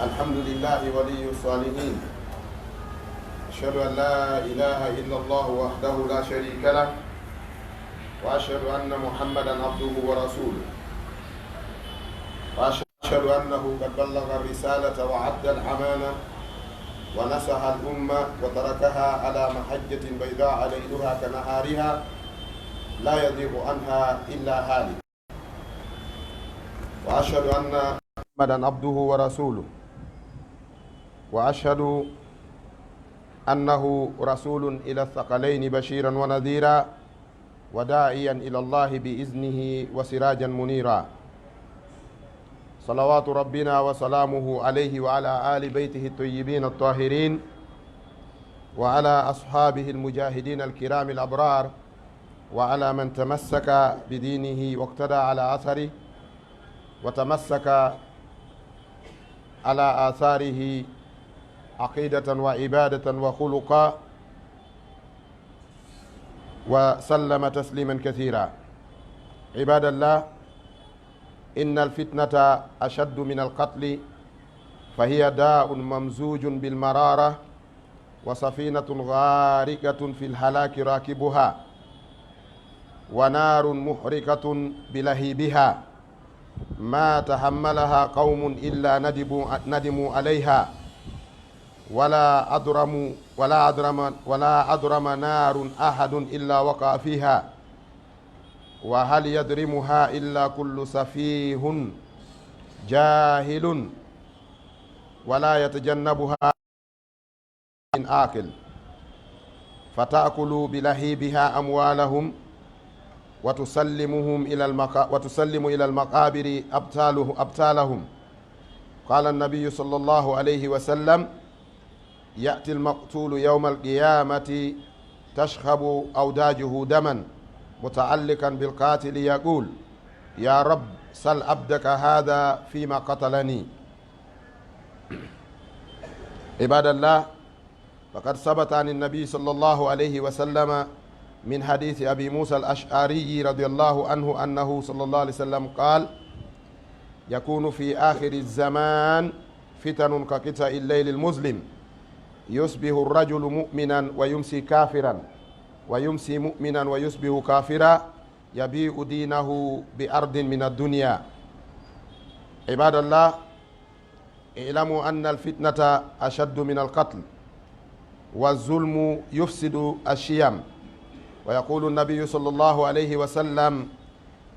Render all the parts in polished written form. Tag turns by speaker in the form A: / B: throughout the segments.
A: الحمد لله ولي الصالحين، أشهد أن لا إله إلا الله وحده لا شريك له، وأشهد أن محمدا عبده ورسوله، وأشهد أنه قد بلغ الرسالة وعد الأمانة ونصح الأمة وتركها على محجة بيضاء ليلها كنهارها لا يزيغ عنها إلا هالك، وأشهد أن محمدا عبده ورسوله، وأشهد أنه رسول إلى الثقلين بشيرا ونذيرا وداعيا إلى الله بإذنه وسراجا منيرا، صلوات ربنا وسلامه عليه وعلى آل بيته الطيبين الطاهرين وعلى أصحابه المجاهدين الكرام الأبرار وعلى من تمسك بدينه واقتدى على أثره وتمسك على آثاره عقيدة وعبادة وخلقا وسلم تسليما كثيرا. عباد الله، إن الفتنة أشد من القتل، فهي داء ممزوج بالمرارة وسفينة غارقة في الهلاك راكبها، ونار محرقة بلهيبها ما تحملها قوم إلا ندموا عليها، ولا أضرم نار أحد إلا وقع فيها، وهل يضرمها إلا كل سفيه جاهل ولا يتجنبها من آكل، فتأكل بلهيبها أموالهم وتسلم إلى المقابر أبتالهم. قال النبي صلى الله عليه وسلم: يأتي المقتول يوم القيامة تشخب أوداجه دما متعلقا بالقاتل يقول: يا رب سل عبدك هذا فيما قتلني. عباد الله، فقد ثبت عن النبي صلى الله عليه وسلم من حديث أبي موسى الأشعري رضي الله عنه أنه صلى الله عليه وسلم قال: يكون في آخر الزمان فتن كقطع الليل المظلم، يصبح الرجل مؤمنا ويمسي كافرا، ويمسي مؤمنا ويصبح كافرا، يبيع دينه بأرض من الدنيا. عباد الله، اعلموا أن الفتنة أشد من القتل، والظلم يفسد الشيم. ويقول النبي صلى الله عليه وسلم: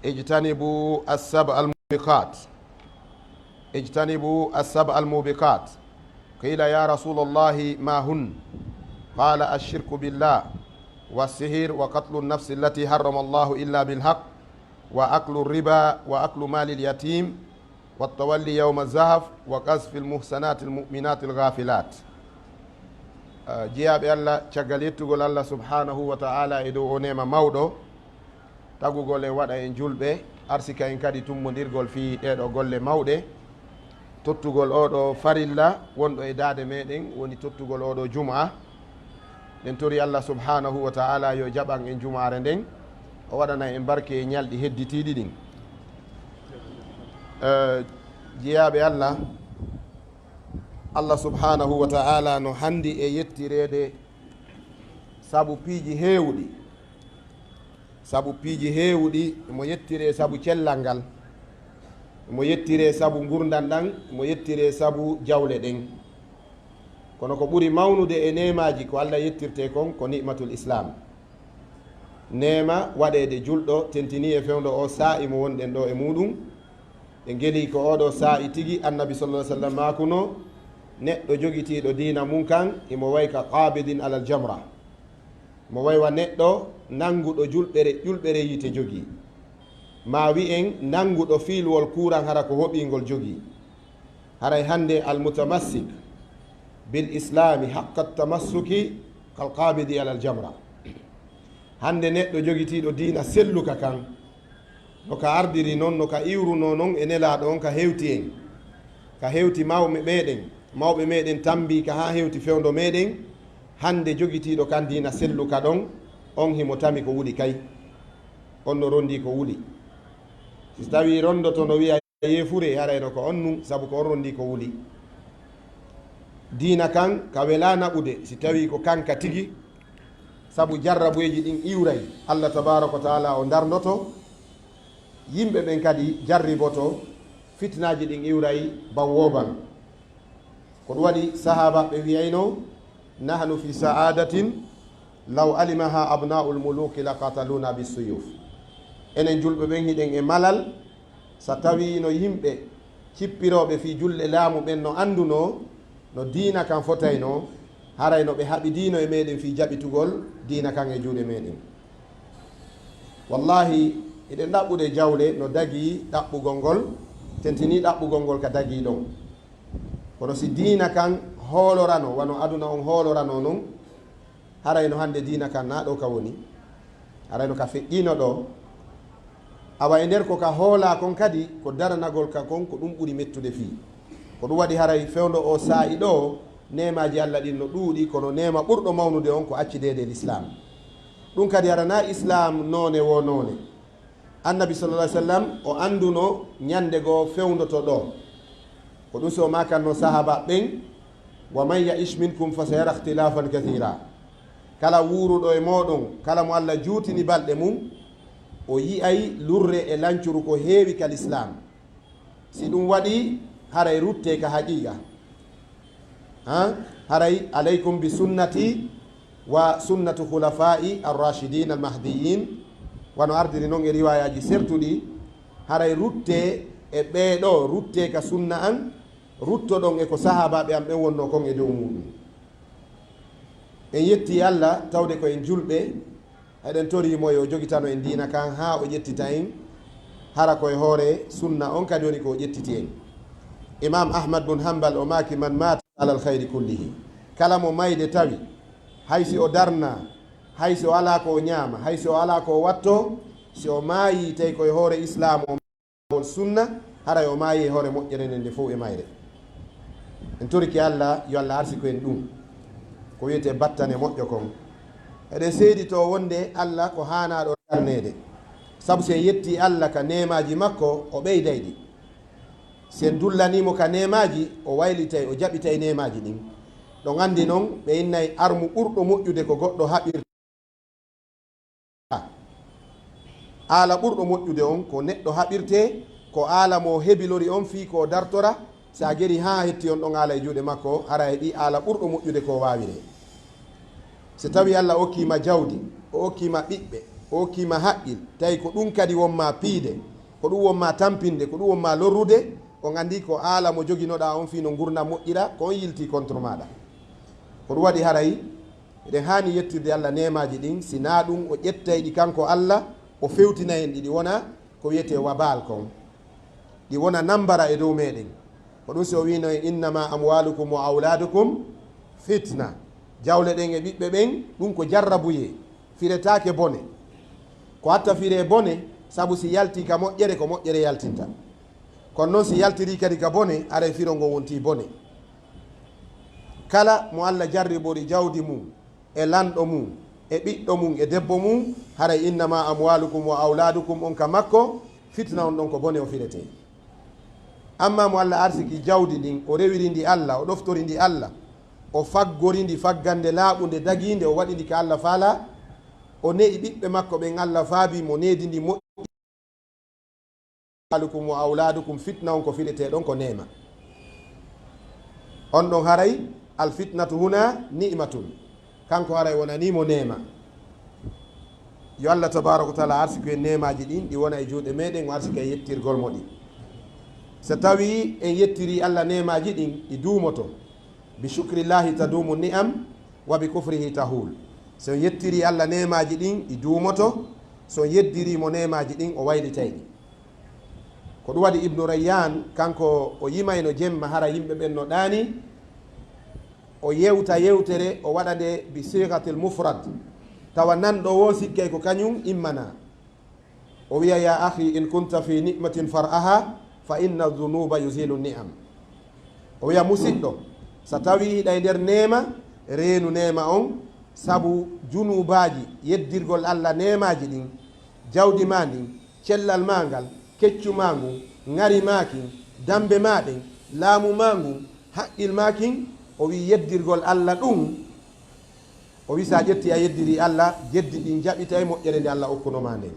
A: اجتنبوا السبع الموبقات. قيل: يا رسول الله ما هن؟ قال: الشرك بالله، والسحر، وقتل النفس التي حرم الله إلا بالحق، وأكل الربا، وأكل مال اليتيم، والتولي يوم الزحف، وقذف المحسنات المؤمنات الغافلات. jeyaɓe allah, caggal yettugol allah subhanahu wa ta'ala e dow o nema mawɗo, tagugol en waɗa en julɓe, arsika en kadi tummodirgol fi ɗeɗo golle mawɗe, tottugol oɗo farilla wonɗo e daade meɗen, woni tottugol oɗo juma. en tori allah subhanahu wa ta'ala yo jaɓan en jumare nden, o waɗana en barke e ñalɗi hedditiɗi ɗin. jeyaɓe allah, allah subhanahu wa ta'ala no handi e yettirede sabu piiji heewɗi, mo yettire sabu cellal ngal, mo yettire sabu gurdan ɗan, mo yettire sabu jawle ɗen. kono ko ɓuri mawnude e nemaji ko allah yettirte kon ko ni'matul islam, nema waɗede julɗo tentini e fewdo o sa'i mo wonɗen ɗo e muɗum. ɓe geeli ko oɗo sa'i tigi annabi sallallahu alaihi wasallam makuno neɗɗo jogitiɗo diina mum kan imo way ka qabidin alal jamra, mo waywa neɗɗo nanguɗo ƴulɓere yite jogi, ma wi en nanguɗo fiilwol kuran hara ko hoɓingol jogi. haray hande almutamassik bil islami haqqa tamassuki kal qabidi alal jamra. hande neɗɗo jogitiɗo diina selluka kan, no ka ardiri noon, no ka iwruno noon e nelaɗo on ka hewti en, ka hewti mawɓe meɗen tambi ka ha hewti fewdo meɗen. hande jogitiɗo kan dina selluka ɗon, on himo tami ko wuli kay, on no rondi ko wuli. si tawi rondoto no wiya yeefure harayno ko on num, saabu ko on rondi ko wuli. diina kan ka wela naɓude si tawi ko kanka tigi, sabu jarrabuyeji ɗin iwray allah tabaraka wa taala o darnoto yimɓe ɓen kadi jarriboto fitnaji ɗin iwray bawoban. ko ɗum waɗi sahaba ɓe wiyayno nahnu fi saadatin law alimaha abna'ul muluki la qataluna bisuyuf. enen julɓe ɓen hiɗen e malal so tawi no yimɓe cippiroɓe fi julɗe laamu ɓen no anduno no diina kan fotayno, haray no ɓe haɓi diino e meɗen fi jaɓitugol diina kan e juuɗe meɗen. wallahi eɗen ɗaɓɓude jawle no dagi ɗaɓɓugol ngol, tentini ɗaɓɓugol ngol ka dagi ɗon. kono si diina kan hoolorano wano aduna on hoolorano noon, haray no hande diina kan na ɗo ka woni, haray no ka feƴƴino ɗo. awa e nder ko ka hoola kon kadi ko daranagol ka kon ko ɗum ɓuri mettude fii. ko ɗum waɗi haray fewndo o saa'i ɗo nemaji allah ɗin no ɗuuɗi, kono nema ɓurɗo mawnude on ko accidede l'islam. ɗum kadi harana islam noone wo noone. annabi sallallah alih sallam o anduno ñande goo fewndoto ɗo, ko ɗum so makanno sahaba ɓen, wa man yaish minkum fa sayara ihtilafan kathira. kala wuuruɗo e moɗon, kala mo allah juutini balɗe mum, o yi'ay lurre e lancuru ko heewi ka l'islam. si ɗum waɗi haray rutte ka haqiqa, haray alaykum bi sunnati wa sunnatu khulafai arrachidin almahdiyin, wano ardiri noon e riwayaji sertuɗi. haray rutte e ɓeeɗo, rutte ka sunna an, ruttoɗon e ko sahabaɓe am ɓen wonno kon e dow muɗum. en yetti allah tawde ko en julɓe, eɗen torimo yo jogitano en diina kan ha o ƴettita en hara koye hoore sunna on kadi woni ko ƴettiti en. imam ahmad bun hambal o maki man mata alal hayri kullihi, kala mo mayde tawi haysi o darna, haysi o ala ko o ñaama, haysi o ala ko o watto, si o maayi tawi koye hoore islam o sunna, haray o maayi e hoore moƴƴere nden nde fof e mayre. en toriki allah yo allah arsi koyen ɗum ko wiyete battane moƴƴo kon. eɗen seedi to wonde allah ko hanaɗo darnede, saabu sen yetti allah ka nemaji makko o ɓeydayɗi. sen dullanimo ka nemaji o waylitay, o jaɓitay nemaji ɗin. ɗo gandi noon ɓe innay armu ɓurɗo moƴƴude ko goɗɗo haɓirta. haala ɓurɗo moƴƴude on ko neɗɗo haɓirte, ko haala mo hebilori on fii ko dartora. sa geri ha hetti on ɗon haala e juuɗe makko, hara heɓi haala ɓurɗo moƴƴude ko wawire. so tawi allah okkima jawdi, o okkima ɓiɓɓe, o okkima haqqil, tawi ko ɗum kadi wonma piide, ko ɗum wonma tampinde, ko ɗum wonma lorrude, o gandi ko haala mo joginoɗa on fii no gurdam moƴƴira, ko on yilti contre maɗa. ko ɗum waɗi haray eɗen hani yettirde allah nemaji ɗin. sina ɗum o ƴettayɗi kanko allah o fewtina en ɗiɗi wona ko wiyete wabal kon, ɗi wona nambara e dow meɗen. ko ɗum so wino innama amwalukum wa auladukum fitna, jawle ɗen e ɓiɓɓe ɓen ɗum ko jarrabuye, firetake bone. ko hatta fire bone, saabu si yalti ka moƴƴere ko moƴƴere yaltinta, kono noon si yaltiri kadi ka bone, aray firo ngo wonti bone. kala mo allah jarribori jawdi mum e lanɗo mum e ɓiɗɗo mum e debbo mum, haray innama amwalukum wa auladukum on ka makko, fitna on ɗon ko bone o firete. amma mo allah arsiki jawdi ɗin, o rewiri ndi allah, o ɗoftori ndi allah, o faggori ndi faggande laaɓude daginde, o waɗi ndi ka allah faala, o neɗi ɓiɓɓe makko ɓen allah faabi mo needi ndi moƴƴi. alukum wa auladukum, fitna on ko firete ɗon ko nema. on ɗon haray alfitnatu huna ni'matun, kanko haray wonanimo nema. yo allah tabaraka wa taala arsiki en nemaji ɗin ɗi wona e juuɗe meɗen, o arsiki e yettirgol mo ɗi. so tawi en yettiri allah nemaji ɗin ɗi duumoto, bi shukrillahi tadumu ni'am wa bi kufrihi tahul. so yettiri allah nemaji ɗin ɗi duumoto, so yeddirimo nemaji ɗin o waylitayɗi. ko ɗum waɗi ibnu rayyan kanko o yimayno jemma hara yimɓe ɓen no ɗaani, o yewta yewtere o waɗa nde bi sigatil mufrad, tawa nanɗo wo sikkay ko kañum immana. o wiya ya ahi in kunta fi ni'matin far'aha fa inna dhunuba yuzilu ni'am. o wiya musidɗo, so tawi hiɗa e nder nema, reenu nema on, sabu junubaji yeddirgol allah nemaji ɗin, jawdi ma ndin, cellal ma ngal, keccu ma ngu, ngari makin, dambe maɗen, laamu ma ngu, haqqil makin, o wi yeddirgol Allah ɗum o wi sa ƴetti a yeddiri Allah jeddi ɗin jaɓita e moƴƴere nde Allah okkunoma nden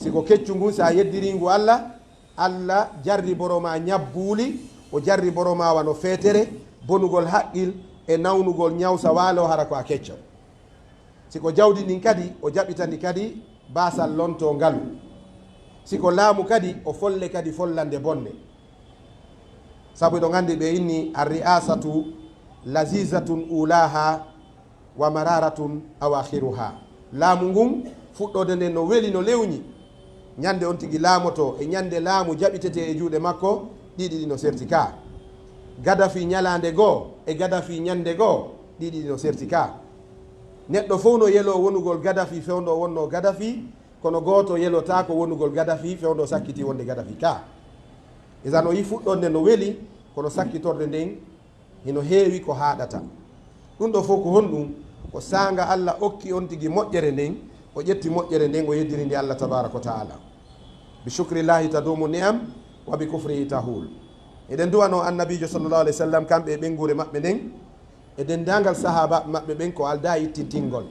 A: siko keccu ngu sa yeddiri ngu Allah jarri boroma ñabbuuli o jarri boroma wano feetere bonugol haqqil e nawnugol ñawsa waalo hara ko a kecco siko jawdi ndin kadi o jaɓitandi kadi basal lonto ngalu siko laamu kadi o folle kadi follande bonde sabu ɗo gandi ɓe inni arriasatu lazizatun ulaha wa mararatun awakhiruha laamu ngun fuɗɗode nden no weli no lewñi ñande on tigi laamoto e ñande laamu jaɓitete e juuɗe makko ɗiɗi ɗi no serti ka gadafi ñalande goo e gadafi ñande goo ɗiɗi ɗi no serti ka neɗɗo fof no yelo wonugol gadafi fewndo wonno gadafi kono gooto yelota ko wonugol gadafi fewndo sakkiti wonde gadafi ka isan o yi fuɗɗonde no weli kono sakkitorde nden hino heewi ko haaɗata ɗum ɗo fof ko honɗum ko sanga Allah okki on tigi moƴƴere nden o ƴetti moƴƴere nden o yeddiri ndi Allah tabaraka wa taala bi shukrillahi tadumu ni'am wa bi kufrihi tahul eɗen duwano annabijo sallallahu alayhi wa sallam kamɓe e ɓengure maɓɓe nden e dendagal sahaba maɓɓe ɓen ko alda yittintingol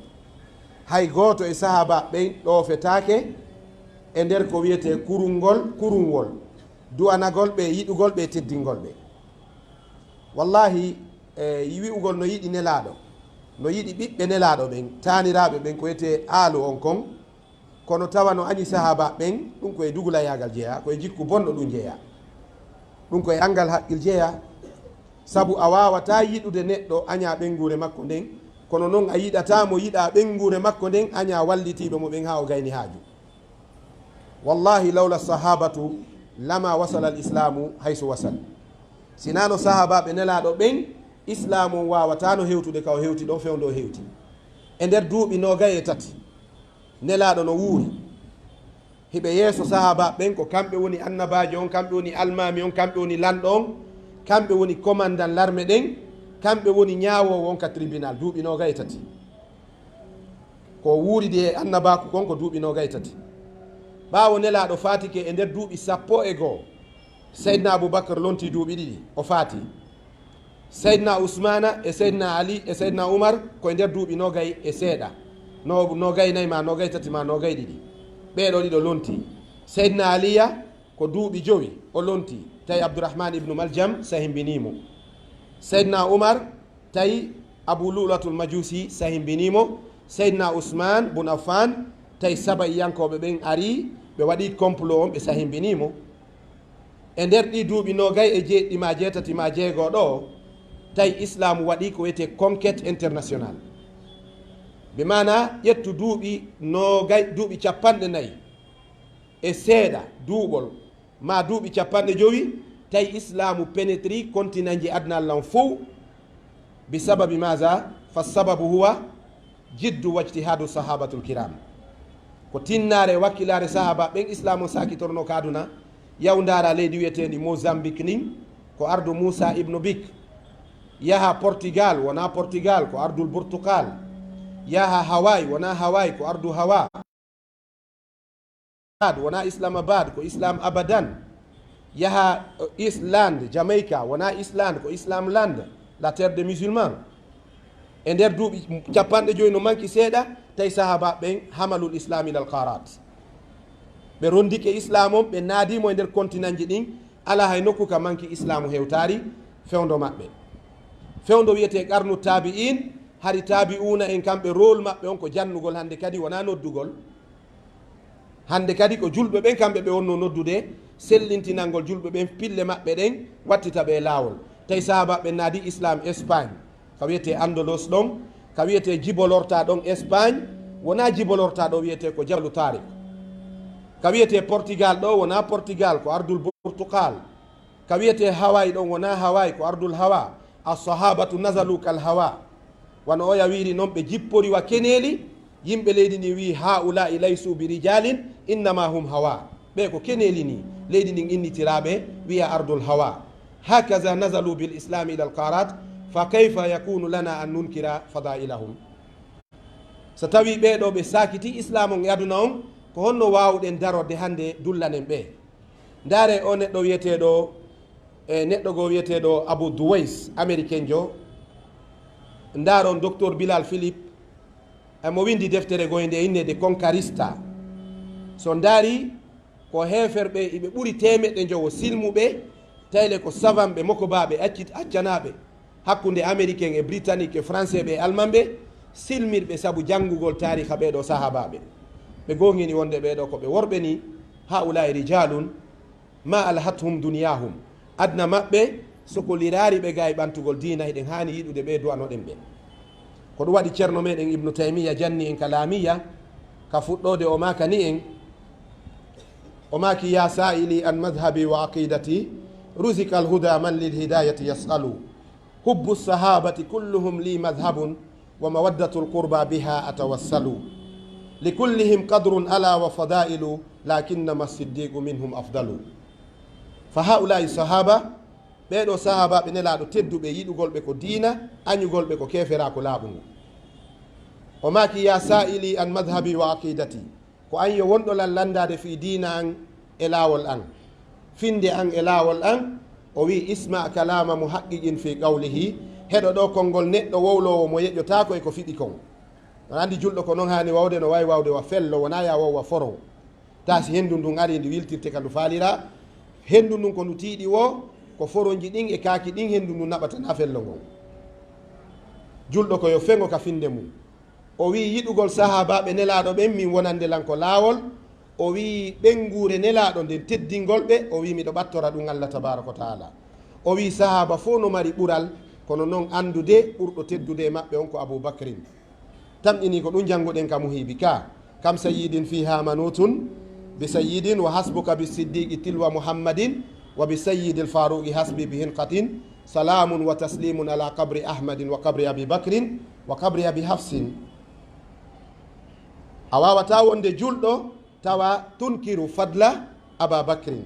A: hay goto e sahaba ɓen ɗofetake e nder ko wiyete kurunwol duwanagol ɓe yiɗugol ɓe teddingol ɓe wallahi wi'ugol no yiɗi nelaɗo no yiɗi ɓiɓɓe nelaɗo ɓen taniraɓe ɓen ko wiyete aalu on kon kono tawa no añi sahaba ɓen ɗum koye dugulayagal jeeya koye jikku bonɗo ɗum jeeya ɗum koye angal haqqil jeeya sabu a wawata yiɗude neɗɗo aña ɓengure makko nden kono noon a yiɗatamo yiɗa ɓengure makko nden aña wallitiɓe mo ɓen ha o gayni haaju wallahi lawla sahabatu lama wasala al islamu hayso wasal sinano sahabaɓe nelaɗo ɓen islamu wawatano hewtude kaw hewti ɗon fewndo hewti e nder duuɓi nogay e tati nelaɗo no wuuri hiɓe yeeso sahaba ɓen ko kamɓe woni annabajo on kamɓe woni almami on kamɓe woni lanɗo on kamɓe woni commandant l'armée ɗen kamɓe woni ñaawowo on ka tribunal duuɓi nogay e tati ko wuuridi e annabaku kon ko duuɓi nogay e tati ɓaawo nelaɗo fatike e nder duuɓi 12 seydna aboubacre lonti duuɓi ɗiɗi o faati seydna ousmana e seydna ali e seydna oumar koye nder duuɓi nogay e seeɗa nogay nayyi ma nogay tati ma nogay ɗiɗi ɓeeɗo ɗiɗo lonti seydna aliya ko duuɓi 5 o lonti tawi abdourahmane ibnu maljam sahimbinimo seydna oumar tawi abou lulatul majusi sahimbinimo seydna ousmane bun affan tawi saba yankoɓe ɓen ari ɓe waɗi complot on ɓe sahimbinimo e nder ɗi duuɓi nogay e jeeɗiɗi ma jeetati ma jeegoo ɗo tawi islamu waɗi ko wiyete conquête international ɓe mana ƴettu duuɓi nogay duuɓi 4 e seeɗa duuɓol ma duuɓi 5 tawi islamu pénétri continent ji adna allah fof bi sababi maga fa sababu huwa jiddu wajtihadu sahabatul kiram ko tinnare wakkilare sahaba ɓen islamu sakitorno ka aduna yawdara leydi wiyetendi mozambique nin ko ardu moussa ibnu bik yaha portugal wona portugal ko ardul portugal yaha hawai wona hawai ko ardu hawa wona islamabad ko islam abadan yaha island jamaica wona island ko islam land la terre des musulmans e nder duuɓi 50 no manki seeɗa tawi sahaba ɓen hamalul islam ilal qarat ɓe rondike islam on ɓe naadimo e nder continent ji ɗin ala hay nokku ka manki islamu hewtari fewndo maɓɓe fewndo wiyete qarnu tabi'in hari tabi'una en kamɓe rôle maɓɓe on ko jannugol hande kadi wona noddugol hande kadi ko julɓe ɓen kamɓe ɓe wonno noddude sellintinalngol julɓe ɓen pille maɓɓe ɗen wattita ɓe laawol tawi sahaba ɓe naadi islam espagne ka wiyete andalos ɗon ka wiyete jibolorta ɗon espagne wona jibolorta ɗo wiyete ko jabalu tarik ka wiyete portugal ɗo wona portugal ko ardul portugal ka wiyete hawai ɗon wona hawai ko ardul hawa assahabatu nazalu kal hawa wano oya wiri noon ɓe jippori wa keneeli yimɓe leydi ndi wi haulai laysu bi rijalin innama hum hawa ɓe ko keneeli ni leydi ndin innitiraɓe wiya ardul hawa hakaza nazalu bil islami ila al qarat fa kayfa yakunu lana an nunkira fadailahum so tawi ɓeɗo ɓe sakiti islam on e aduna on ko honno wawɗen darorde hande dullanen ɓe ndaare o neɗɗo wiyeteɗo e neɗɗo go wiyeteɗo abou douwais américain jo ndaron docteur Bilal Philippe emo windi deftere goynde innede Conquarista so ndaari ko heferɓe iɓe ɓuri temeɗɗe jowo silmuɓe tayle ko savanɓe mokobaɓe accanaɓe hakkude américain e britannique e français ɓe e allemand ɓe silmirɓe saabu janngugol tariha ɓeɗo sahabaɓe ɓe gongini wonde ɓeɗo koɓe worɓe ni haulai rijalun ma alhathum duniyahum adna maɓɓe soko lirari ɓe ga e ɓantugol dina eɗen hani yiɗude ɓe duwanoɗen ɓe ko ɗum waɗi ceerno meɗen ibnu taymiya janni en kalamiya ka fuɗɗode o maka ni en o maki ya sa'ili an madhabi wa aqidati rusika alhuda man lilhidayati yasalu hubbu sahabati kulluhum li madhabun wa mawaddatu lqurba biha atawassalu likullihim qadrun ala wa fadailu lakinnama siddiqu minhum afdalu fa haulai sahaba ɓeɗo sahabaɓe nelaɗo tedduɓe yiɗugolɓe ko diina añugolɓe ko kefera ko laaɓugu o maki ya sa'ili an madhabi wa aqidati ko an yo wonɗolal landade fi diina an e laawol an finde an e laawol an o wi isma kalama mo haqqiqin fi qawlihi heɗo ɗo konngol neɗɗo wowlowo mo yeƴƴotako e ko fiɗi kon on andi julɗo ko noon hani wawde no wawi wawde wa fello wona ya wowwa foron ta si hendu ndun ari ndi wiltirte ka ndu faalira hendu ndun ko ndu tiiɗi wo ko foronji ɗin e kaaki ɗin hendu ndu naɓatana fello ngon julɗo ko yo fengo ka finde mum o wi yiɗugol sahabaɓe nelaɗo ɓen min wonande lan ko laawol o wi ɓengure nelaɗo nden teddingol ɓe o wi miɗo ɓattora ɗum Allah tabaraka wa taala o wi sahaba fof no mari ɓural kono noon andude ɓurɗo teddude maɓɓe on ko aboubacrin tamɗini ko ɗum jannguɗen ka muhibi ka kam sayidin fiha manutun bi sayidin wa hasbuka bi siddiqi tilwa muhammadin wa bi sayyidi lfaruqi hasbi bi hinqatin salamun wa taslimun ala qabri ahmadin wa qabri abi bacrin wa qabri abi hafsin a wawata wonde julɗo tawa tunkiru fadla aba bacrin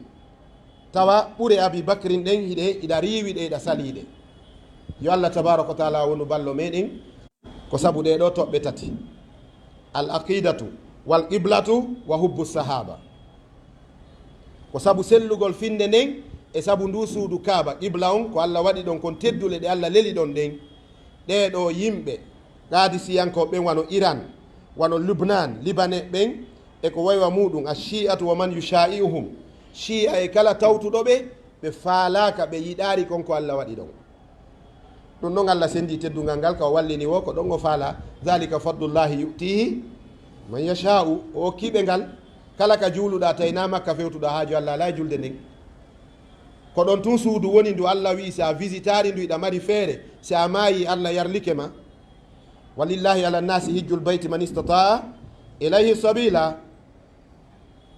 A: tawa ɓure abi bacrin ɗen hiɗe iɗa riwiɗe iɗa saliɗe yo Allah tabaraka wa taala wonu ballo meɗen ko sabu ɗe ɗo toɓɓe tati al aqidatu wal qiblatu wa hubbu sahaba ko sabu sellugol finde nden e sabu ndu suudu kaaba qibla on ko Allah waɗi ɗon kon teddule ɗe Allah leli ɗon nden ɗeɗo yimɓe qadisiyankoɓe ɓen wano Iran wano Lubnan Libane ɓen e ko waywa muɗum a shi'atu wa man yusha'iuhum shi'a e kala tawtuɗo ɓe faalaka ɓe yiɗari konko Allah waɗi ɗon ɗum noon Allah sendi teddugal ngal ka o wallini wo ko ɗon o faala dhalika fadlullahi yutihi man yasha'u o hokkiɓe ngal kala ka juuluɗa tayna makka fewtuɗa haaju Allah ala julde nden ko ɗon tun suudu woni ndu Allah wi sa visitari ndu iɗa mari feere si a maayi Allah yarlike ma walillahi ala nnasi hijjul bayti man istataa ilayhi sabila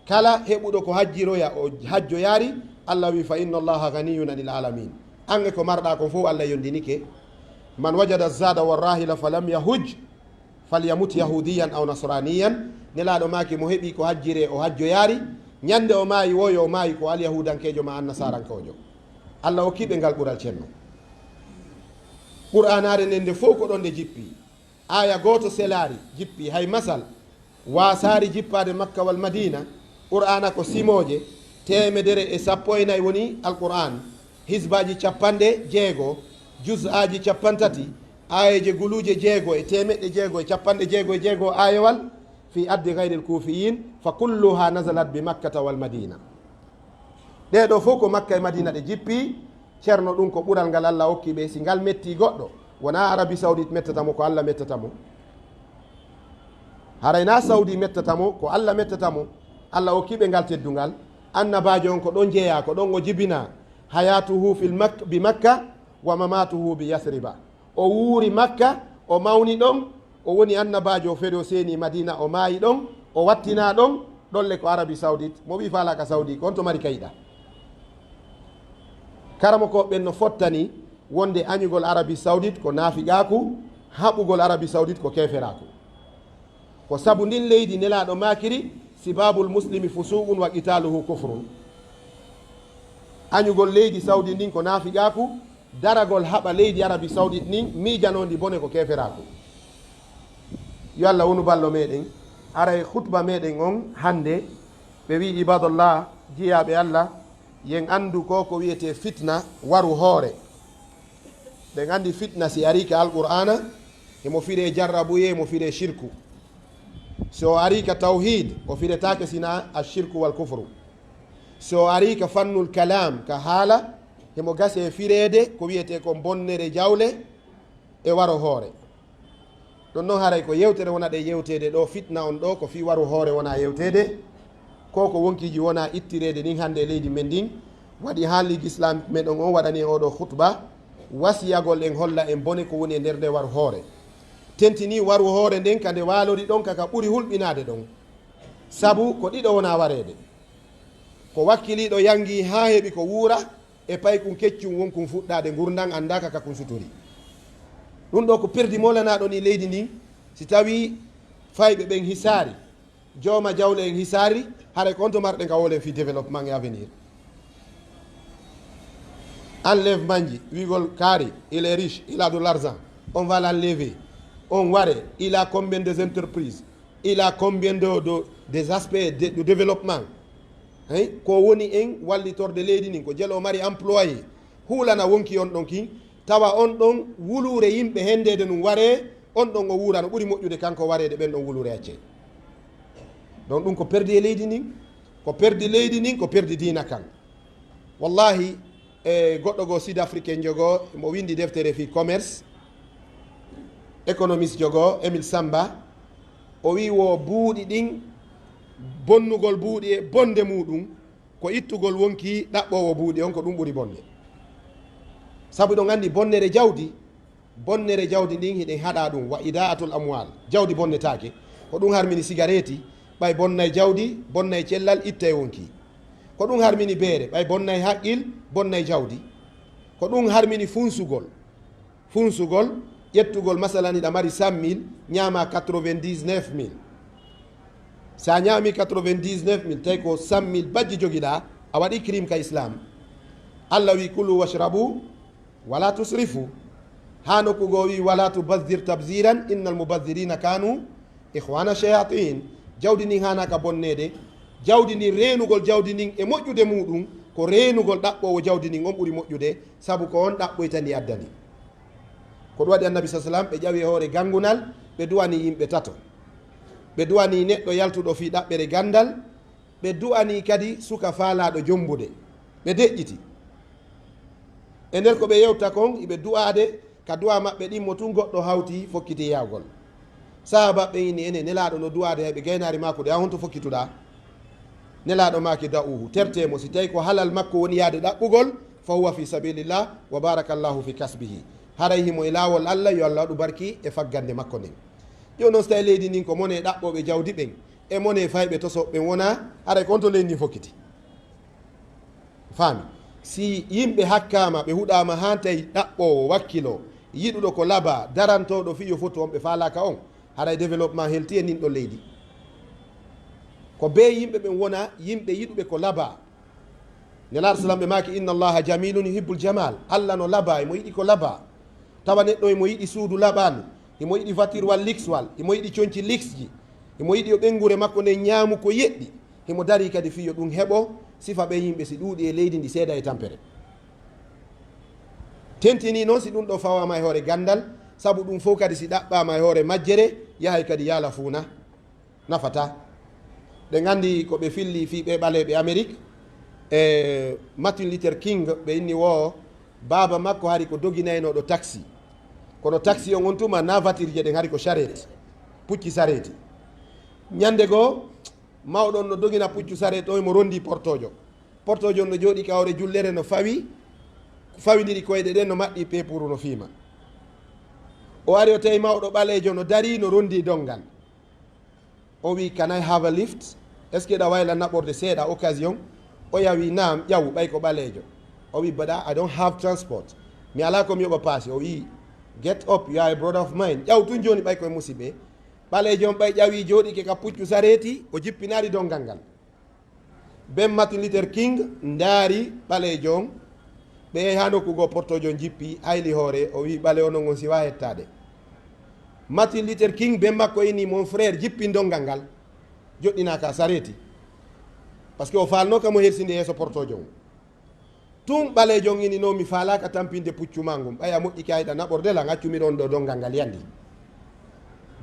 A: kala heɓuɗo ko hajjiroya o hajjo yaari Allah wi fa inna allaha ganiyun anil alamin ange ko marɗa ko fof Allah yondinike man wajada zada warrahila falam yahuj falyamut yahudiyan aw nasraniyan nelaɗo maki mo heeɓi ko hajjire o hajjo yaari ñande o maayi woyo o maayi ko alyahudankejo ma annasarankojo Allah hokkiɓe ngal ɓural cenno qur'anare nden nde fof ko ɗon nde jippi aya goto selari jippi hay masal wasari jippade makka wal madina qur'ana ko simoje 114 woni alqur'an hisbaji 60 juz aji 30 ayeje guluje 6 e 166 ayewal fi addi gayri lkufiyin fa kulluha nazalat bi makkata wal madina ɗeɗo fof ko makka e madina ɗe jippi ceerno ɗum ko ɓural ngal Allah hokki ɓe si ngal metti goɗɗo wona arabi saoudite mettatamo ko Allah mettatamo harayna saudi mettatamo ko Allah mettatamo Allah hokkiɓe ngal teddungal annabajo on ko ɗon jeeya ko ɗon o jibina hayatuhu bi makka wa mamatuhu bi yasriba o wuuri makka o mawni ɗon o woni annabajo feere o seeni madina o maayi ɗon o wattina ɗon ɗolle ko arabi saoudite mo wi falaka saudi ko on to mari kayɗa karamo ko ɓen no fottani wonde añugol arabi saoudite ko naafiqaku haɓugol arabi saoudite ko keferaku ko sabu ndin leydi nelaɗo makiri sibabul muslimi fusuqun wa qitaluhu kufrun añugol leydi saudi ndin ko naafiqaku daragol haɓa leydi arabi saoudite ndin miijanondi bone ko keferaku yo Allah wonu ballo meɗen aray khutba meɗen on hande ɓe wi ibadallah jiyaɓe Allah yen andu ko wiyete fitna waru hoore ɓen andi fitna si ari ka alqur'ana hemo fire jarrabuye mo fire shirku so ari ka tawhid o firetake sina ashirku wal kufru so ari ka fannul kalam ka haala hemo gase firede ko wiyete ko bonnere jawle e waro hoore ɗon noon haray ko yewtere wona ɗe yewtede ɗo fitna on ɗo ko fi waru hoore wona yewtede ko ko wonkiji wona ittirede nin hande leydi men ndin waɗi haaliji islam meɗen on waɗani oɗo khutba wasiyagol en holla en bone ko woni e nder nde waru hoore tentini waru hoore nden kande walori ɗon kaka ɓuri hulɓinade ɗon sabu ko ɗiɗo wona warede ko wakkiliɗo yangi ha heeɓi ko wuura e paykum keccum wonkum fuɗɗade gurdan andaka kakum suturi ɗum ɗo ko perdi molanaɗo ni leydi ndin si tawi fayɓe ɓen hisari jooma jawle en hisari haray ko onto marɗe gawolen fi développement et avenir enlèvement ji wigol kaari il est riche il a de l'argent on va l'enlever on ware il a combien des entreprises il a combien des aspects de développement hey ko woni en wallitorde leydi nin ko jelo mari employé huulana wonki on ɗon kin tawa on ɗon wulure yimɓe hendede num ware on ɗon o wuura no ɓuri moƴƴude kanko warede ɓen ɗon wulure acce donc ɗum ko perdi e leydi nin ko perdi leydi nin ko perdi dina kan wallahi e goɗɗo goo sud africain jogo mo windi deftere fi commerce économiste jogo Émile Samba o wi wo buuɗi ɗin bonnugol buuɗi e bonde muɗum ko ittugol wonki ɗaɓɓowo buuɗi on ko ɗum ɓuri bonde sabu ɗon andi bonnere jawdi ndin hiɗen haɗa ɗum wa idaatul amwal jawdi bonnetake ko ɗum harmini cigarette ɓay bonnay jawdi bonnay cellal itta e wonki ko ɗum harmini beere ɓay bonnay haqqil bonnay jawdi ko ɗum harmini funsugol ƴettugol masalan iɗa mari 100 000 ñaama 99 000 sa ñaami 99 000 tawi ko 100 000 bajji jogiɗa a waɗi crime ka islam allah wi kulu washrabu wala tusrifu ha nokkugo wi wala tubazir tabziran innal mubazirina kanu ihwana shayatin jawdi ndin hanaka bonnede jawdi ndin renugol jawdi ndin e moƴƴude muɗum ko renugol ɗaɓɓowo jawdi ndin on ɓuri moƴƴude saabu ko on ɗaɓɓoytandi addani ko ɗum waɗi annabi sa sallam ɓe ƴawi hoore gangunal ɓe duwani yimɓe tato ɓe duwani neɗɗo yaltuɗo fi ɗaɓɓere gandal ɓe duwani kadi suka faalaɗo jombude ɓe deƴƴiti e nder ko ɓe yewta kon iɓe du'ade ka du'a maɓɓe ɗimmo tun goɗɗo hawti fokkiti yawgol sahaba ɓe ini ene nelaɗo no du'ade heɓe gaynari makko de a honto fokkituɗa nelaɗo maki da'uhu tertemo si tawi ko halal makko woni yaade ɗaɓɓugol fa huwa fi sabilillah wa barakallahu fi kasbihi haray himo e lawol allah yo allah waɗu barki e faggande makko nden yo noon so tawi leydi ndin ko mone ɗaɓɓoɓe jawdi ɓen e mone fayɓe tosoɓe wona haray ko onto leydi ndin fokkiti faami si yimɓe hakkama ɓe huɗama ha tawi ɗaɓɓowo wakkilo yiɗuɗo ko laaba darantoɗo fiyo foto on ɓe falaka on haray développement helti e nin ɗo leydi ko be yimɓe ɓen wona yimɓe yiɗuɓe ko laaba nelaɗo salam ɓe maki inna allaha jamilun yuhibbul jamal allah no laaba emo yiɗi ko laaba tawa neɗɗo emo yiɗi suudu laɓanu emo yiɗi voiture wal lixwal emo yiɗi coñci lix ji emo yiɗi o ɓengure makko nde ñaamu ko yeɗɗi hemo dari kadi fiyo ɗum heɓo sifa ɓe yimɓe si ɗuuɗi e leydi ndi seeɗa e tampere tentini noon si ɗum ɗo fawama e hoore gandal saabu ɗum fof kadi si ɗaɓɓama e hoore majjere yahay kadi yaala fuuna nafata ɓe gandi ko ɓe filli fi ɓe ɓaleɓe amérique e Martin Luther King ɓe inni wo baaba makko hari ko doginaynoɗo taxi kono taxi on tuma na voiture je ɗen hari ko charrette pucci sareti ñande goo mawɗon no dogina puccu sarete o mo rondi portojo on no jooɗi kawre jullere no fawidiri koyɗe ɗen no maɗɗi pepuru no fiima o ari o tawi mawɗo ɓalejo no dari no rondi dongal o wi can I have a lift est ce que ɗa wayla naɓorde seeɗa occasion o yawi nam ƴaw ɓay ko ɓalejo o wi but I don't have transport mi ala komi yoɓa paasi o wi get up you are a brother of mine ƴaw tun joni ɓay koye musidɓe ɓalejo on ɓay ƴawi jooɗike ka puccu sareti o jippinari dongal ngal ben Martin Luther King ndaari ɓalejo on ɓe ha nokkugo portojo jippi hayli hoore o wi ɓale onon on siwa hettade Martin Luther King ben makko ini mon frère jippin dongal ngal joɗɗinaka sareti par ce que o falno kamo hersinde yeeso portojo on tun ɓalejo on ini no mi falaka tampinde puccu ma ngum ɓaya moƴƴi kayɗa naɓorde la gaccumi ɗon ɗo dongal ngal yandi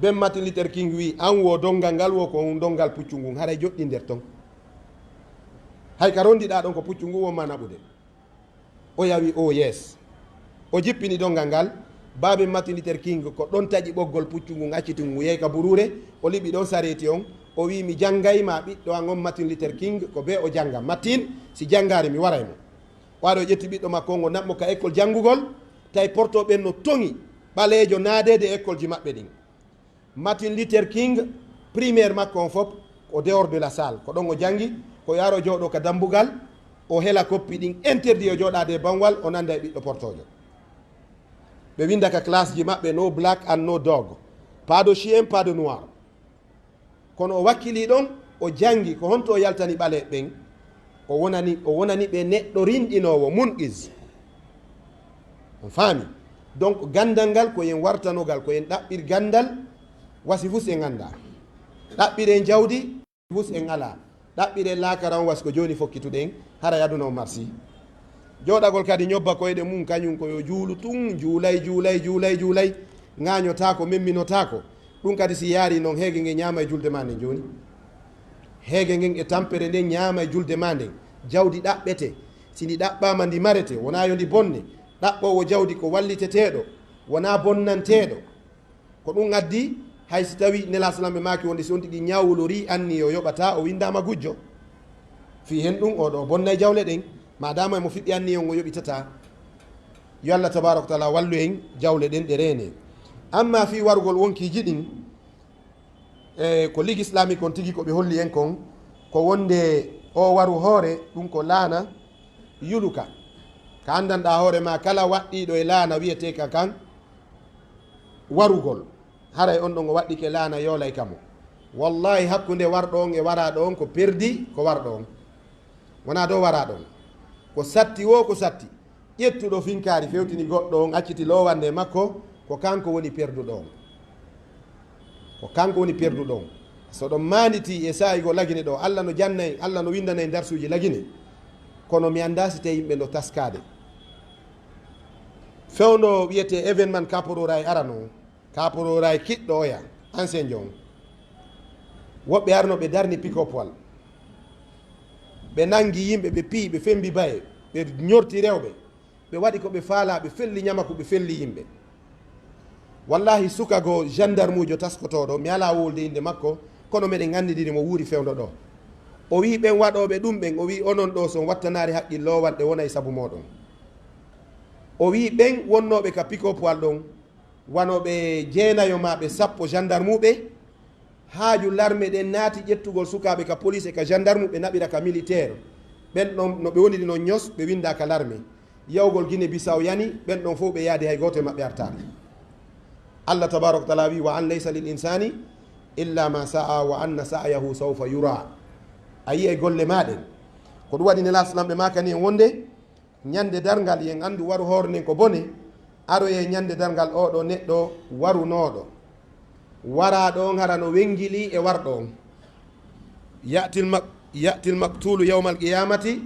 A: ben Martin Luther King wi an wo dongal ngal wo ko dongal puccu ngun haray joɗɗi nder ton hay ka rondiɗa ɗon ko puccu ngu wonma naɓude o yawi o yes o jippini dongal ngal babe Martin Luther King ko ɗon taƴi ɓoggol puccu ngun acciti ngu yeey ka burure o liɓi ɗon sareti on o wi mi janggayma ɓiɗɗo an on Martin Luther King ko be o jangga Martin si janggari mi waraymo waɗo ƴetti ɓiɗɗo makko on o naɓmo ka école janngugol tawi portoɓen no toŋi ɓaleejo naadede école ji maɓɓe ɗin Martin Luther King primaire makko on fof o dehors de la salle ko ɗon o jangi ko yaro jooɗo ka dambugal o hela koppi ɗin interdit o jooɗade e banwal o nanda e ɓiɗɗo portojo ɓe winda ka classe ji maɓɓe no black and no dog pas de chien pas de noir kono o wakkili ɗon o jangi ko honto o yaltani ɓale ɓen o wonani ɓe neɗɗo rinɗinowo munqis on faami donc gandal ngal koyen wartanogal koyen ɗaɓɓir gandal wasi fus en anda ɗaɓɓire jawdi fus en ala ɗaɓɓire lakaran wasi ko joni fokkituɗen hara aduna o marsi joɗagol kadi ñobba koyɗe mum kañum koyo juulu tun juulay gañotako memminotako ɗum kadi si yaari noon heege nge ñaama e julde ma nden joni heege ngen e tampere nden ñaama e julde ma nden jawdi ɗaɓɓete sindi ɗaɓɓama ndi marete wona yo ndi bonne ɗaɓɓowo jawdi ko walliteteɗo wona bonnanteɗo ko ɗum addi haysi tawi nela salam ɓe maki wonde si on tigui ñawlori anni o yoɓata o windama gujjo fi hen ɗum oɗo bonna e jawle ɗen madama mo fiɓɓi anni on o yoɓitata yo Allah tabaraka wa taala wallu en jawle ɗen ɗe rene amma fi warugol wonkiji ɗin ko ligue islamique on tigui koɓe holli en kon ko wonde o waru hoore ɗum ko laana yuluka ka andanɗa hoore ma kala waɗɗiɗo e laana wiyete ka kan warugol haray on ɗon o waɗɗike laana yoolay kamo wallahi hakkude warɗo on e waraɗo on ko perdi ko warɗo on wona dow waraɗo on ko satti wo ko satti ƴettuɗo finkari fewtini goɗɗo on acciti lowande makko ko kanko woni perduɗo on ko kanko woni perduɗo on so ɗon manditi e sayigo lagine ɗo Allah no jannayi Allah no windanayi darsuji lagine kono mi anda si tawi yimɓe no taskade fewno wiyete événement kaporora e arano kaporora e kiɗɗo oya ancien jon woɓɓe arno ɓe darni pikopwal ɓe nangi yimɓe ɓe pii ɓe fembi baye ɓe ñorti rewɓe ɓe waɗi ko ɓe faala ɓe felli ñamaku ɓe felli yimɓe wallahi sukago gendarme ujo taskotoɗo mi ala wolde inde makko kono meɗen gandidiri mo wuuri fewdo ɗo o wi ɓen waɗoɓe ɗum ɓen o wi onon ɗo son wattanari haqqil lowal ɗe wona e saabu moɗon o wi ɓen wonnoɓe ka pikopwal ɗon wanoɓe jeenayo maɓe sappo gendarme uɓe haaju larme ɗen naati ƴettugol sukaɓe ka police e ka gendarme ɓe naɓira ka militaire ɓen ɗon no ɓe woniri no ños ɓe winda ka larme yawgol Guinée Bissau yani ɓen ɗon fof ɓe yaadi hay goto e maɓɓe artani Allah tabaraka wa taala wi wa an laysa lil insani illa ma sa'a wa anna sa'yahu sawfa yura ayi e golle maɗen ko ɗum waɗi nela salam ɓe makani en wonde ñande dargal yen andu waru hoore nden ko bone aroye ñande dargal oɗo neɗɗo warunoɗo waraɗo on hara no wengili e warɗo on yatil maktulu yawmal qiyamati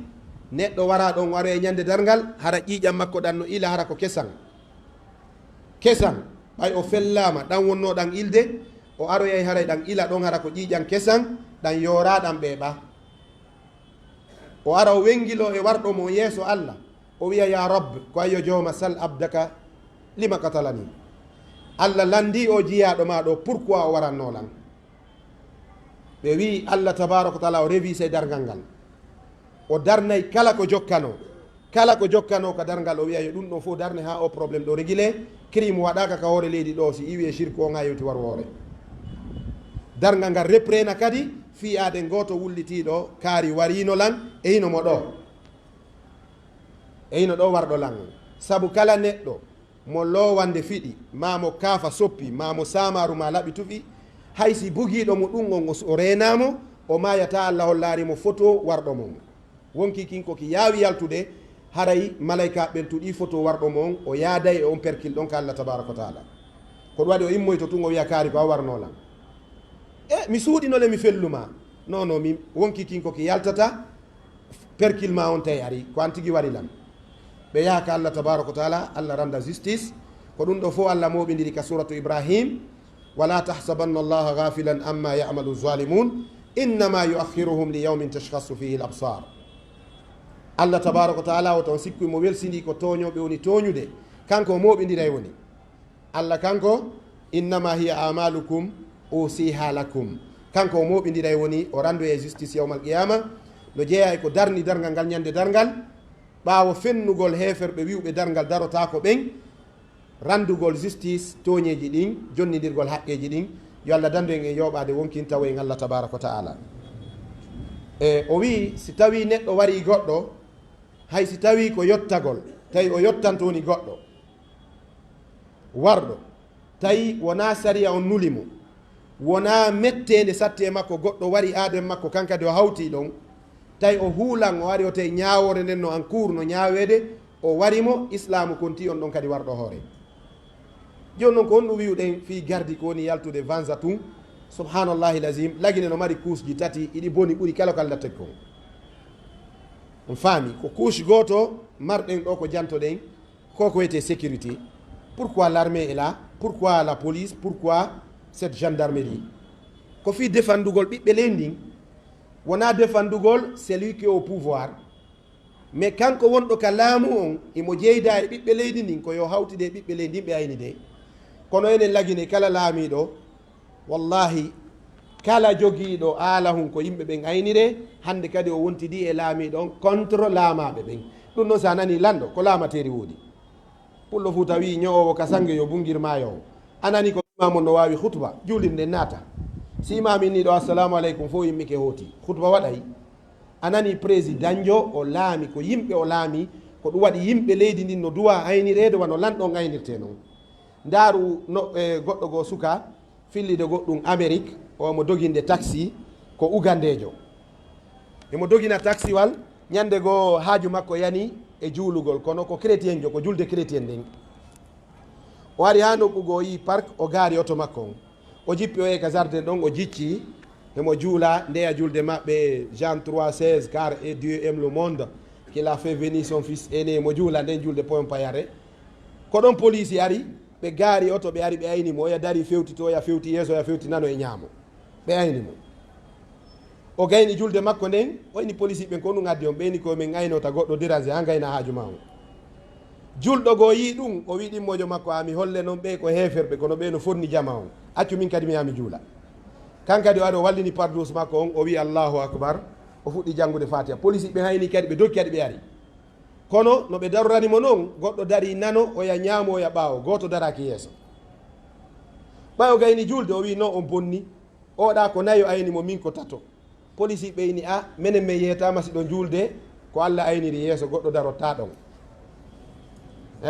A: neɗɗo waraɗo on waroye ñande dargal hara ƴiƴam makko ɗan no ila hara ko kesan ɓay o fellama ɗan wonno ɗan ilde o aroyay haray ɗan ila ɗon hara ko ƴiƴan kesan ɗan yoraɗan ɓeeɓa o ara o wengilo e warɗo mo yeeso Allah o wiya ya rabb ko ayyo jowma sal abdaka lima katalani Allah landi o jiyaɗo ma ɗo pourquoi o warannolan ɓe wi Allah tabaraka wa taala o révise dargal ngal o darnay kala ko jokkano ka dargal o wiya yo ɗum ɗo fof darne ha o probléme ɗo régulé crime waɗaka ka hoore leydi ɗo si iwi e shirku o ga yewti war woore dargal ngal reprena kadi fiyade goto wullitiɗo kaari warino lan e hino mo ɗo e hino ɗo warɗo lan saabu kala neɗɗo mo lowande fiɗi mamo kaafa soppi mamo samaru ma laaɓi tufi haysi bugiɗo mo ɗum on o renamo o mayata Allah hollarimo photo warɗo mon wonki kinko ki yaawi yaltude haray malayka ɓen tuɗi photo warɗo mon o yaaday e on perkil ɗon ka Allah tabaraka wa taala ko ɗum waɗi o immoyto tun o wiya kaari ko a warnolan mi suuɗinole mi felluma non mi wonki kinko ki yaltata perkil ma on tawi ari ko an tigui wari lam ɓe yaha ka Allah tabaraka wa taala Allah randa justice ko ɗum ɗo fof Allah moɓidiri ka suratu Ibrahim wala tahsabanna allaha ghafilan amma ya'malu zalimun innama yuakhiruhum li yawmin tashkhasu fihi al absar. Allah tabaraka wa taala o ton sikku mo welsindi ko toñoɓe woni toñude kanko moɓidiray woni Allah kanko innama hiya amalukum usiha lakum, kanko o moɓidiray woni o randu e justice yawmal qiyama no jeeya ko darni dargal ngal ñande dargal ɓaawo fennugol heferɓe wiwɓe dargal darota ko ɓen randugol justice toñeji ɗin jonnidirgol haqqeji ɗin. Yo Allah dandu en e yoɓade wonkin tawa en Allah tabaraka wa taala. O wi si tawi neɗɗo wari goɗɗo, hay si tawi ko yottagol tawi o yottantoni goɗɗo warɗo, tawi wona sariya on nulimo, wona mettede satte makko, goɗɗo wari aden makko kankadi o hawti ɗon, tawi o huulan o wari o tawi ñawore nden no en cours no ñawede o warimo, islamu konti on ɗon kadi warɗo hoore. joni noon ko honɗum wiwɗen fi gardi ko woni yaltude vanza tun subhanallahi lazim lagine no mari kuusji tati iɗi boni ɓuuri kala ko Allah tagi kon. on faami ko couche goto marɗen ɗo ko jantoɗen ko wiyete sécurité. Pourquoi l'armée est là? Pourquoi la police? Pourquoi cette gendarmerie? ko fi defandugol ɓiɓɓe leydi ndin, wona defandugol celui qui est au pouvoir, mais kanko wonɗo ka laamu on imo jeyda e ɓiɓɓe leydi ndin ko yo hawtide e ɓiɓɓe leydi ndin ɓe ayni de. kono enen lagine kala laamiɗo wallahi kala jogiiɗo aala hun ko yimɓe ɓen aynire hande kadi o wontidi e laamiɗo on contre laamaɓe ɓen. ɗum noon sa nani lanɗo ko laamateri woodi. pullo fu tawi ñowowo ka sangue yo bungir mayowo, anani ko imamon no wawi khutba julinde naata, si imamin ni ɗo assalamu aleykum fo yimɓe ke hooti khutba waɗay. anani président jo o laami ko yimɓe o laami ko ɗum waɗi yimɓe leydi ndin no duwa aynirede wano lanɗo aynirte noon. Ndaaru no goɗɗo goo suka fillide goɗɗum Amérique omo doginde taxi ko ugandejo, emo dogina taxi wal ñande goo haaju makko yani e juulugol, kono ko chrétien jo ko julde chrétien nden. o ari ha nokkugo o yi parc o gaari oto makko on, o jippi o e ka jardin ɗon o jicci emo juula ndeya julde maɓɓe Jean 3:16 car et Dieu aime le monde qu'il a fait venir son fils aîné, mo juula nden julde poyon payare. ko ɗon police ari ɓe gaari oto ɓe ari ɓe ayni mo, oya dari fewtito, oya fewti yeeso, oya fewti nano e ñaamo, ɓe ayni mo. o gayni julde makko nden o ini police ɓen ko ɗum addi on, ɓeyni ko min aynota goɗɗo dérange ha gayna haaju ma on. julɗo goo yi ɗum o wi ɗimmojo makko ami holle noon ɓe ko heferɓe kono ɓe no fonni jama on, accu min kadi mi yami juula. kankadi o ari o wallini pardus makko on, o wi allahu akbar, o fuɗɗi janngude fatiha. police ɓe hayni kadi ɓe dokki kadi ɓe ari, kono no ɓe daruranimo noon goɗɗo dari nano oya ñaamo oya ɓaawo, goto daraki yeeso. ɓay o gayni julde o wi non on bonni, oɗa ko nayo ayni mo min ko tato. police ɓeyni a minen min yeytama siɗo julde ko Allah ayniri yeeso goɗɗo darotta ɗon.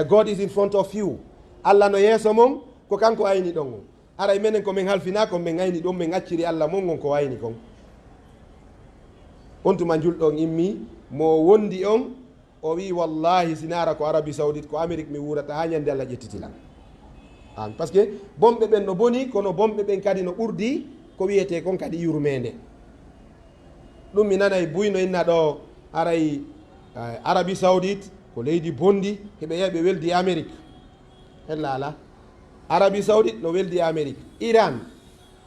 A: God is in front of you, Allah no yeeso mon ko kanko ayni ɗon on. aray minen ko min halfina ko min ayni ɗum min acciri Allah mon on ko ayni kon. on tuma julɗon immi mo wondi on o wi wallahi sinara ko Arabie Saoudite ko Amérique mi wurata ha ñande Allah ƴettitilan an, par ce que bomɓe ɓen no boni kono bomɓe ɓen kadi no ɓurdi ko wiyete kon kadi yurmede. ɗum mi nanay buyno inna ɗo aray Arabie Saoudite ko leydi bondi heɓe yahi ɓe weldi Amérique. hella ala Arabie Saoudite no weldi Amérique. Iran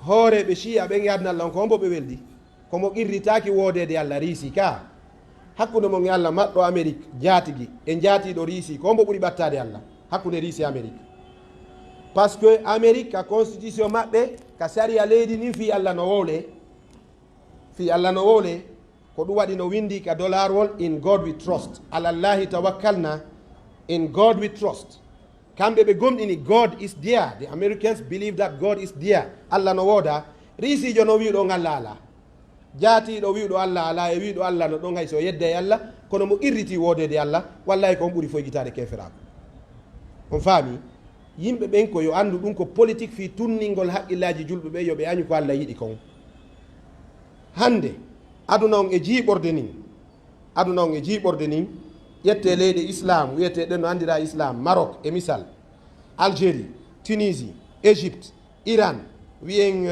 A: hooreɓe chia ɓen yadna Allah on ko hombo ɓe weldi, komo qirritaki woodede Allah riisi ka hakkude mon e Allah maɗɗo Amérique jaatigi e jaatiɗo riisi ko hombo ɓuuri ɓattade Allah hakkude riisi Amérique. par ce que Amérique ka constitution maɓɓe ka sariya leydi ni fi Allah no wowle, fi Allah no wowle ko ɗum waɗi no windi ka dolarwol in God we trust, alallahi tawakkalna, in God we trust. kamɓe ɓe gomɗini God is there, the Americans believe that God is there, Allah no wooda. riisijo no wiɗo Allah ala, jaatiɗo wiɗo Allah ala e wiɗo Allah no ɗon hay so yedde e Allah, kono mo irriti woodede Allah wallahi ko on ɓuuri foygitade keferaako. on faami yimɓe ɓen ko yo anndu ɗum ko politique fi tunningol haqqillaji julɓe ɓe yo ɓe añu ko Allah yiɗi kon. hande aduna on e jiiɓorde nin, aduna on e jiiɓorde nin, ƴette leyɗe islam wiyeteɗen no andira islam, Maroc e misal, Algérie, Tunisie, Égypte, Iran, wiyen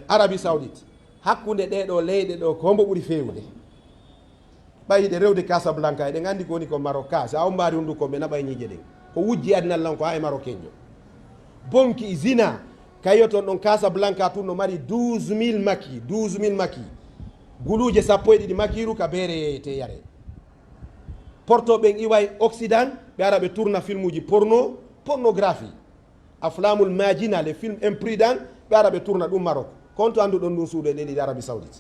A: Arabie Saoudite, hakkunde ɗeɗo leyɗe ɗo ko hombo ɓuuri fewde. ɓayiɗe rewde Casablanca eɗen andi ko woni ko Maroc ka, sa ummari hundu ko ɓe naɓa e ñiije ɗen ko wujji adnallan ko ha e marocain jo. bonki zina kayo toon ɗon Casablanca tun no mari 12 000 maki 12 000 maki guluje 12 makiru ka beere yeyete yare porto ɓen iway Occident ɓe ara ɓe tourna film uji pornographie aflamul majina les films imprudents ɓe ara ɓe tourna ɗum Maroc konto anduɗon ɗum suuɗo e leydi Arabie Saoudite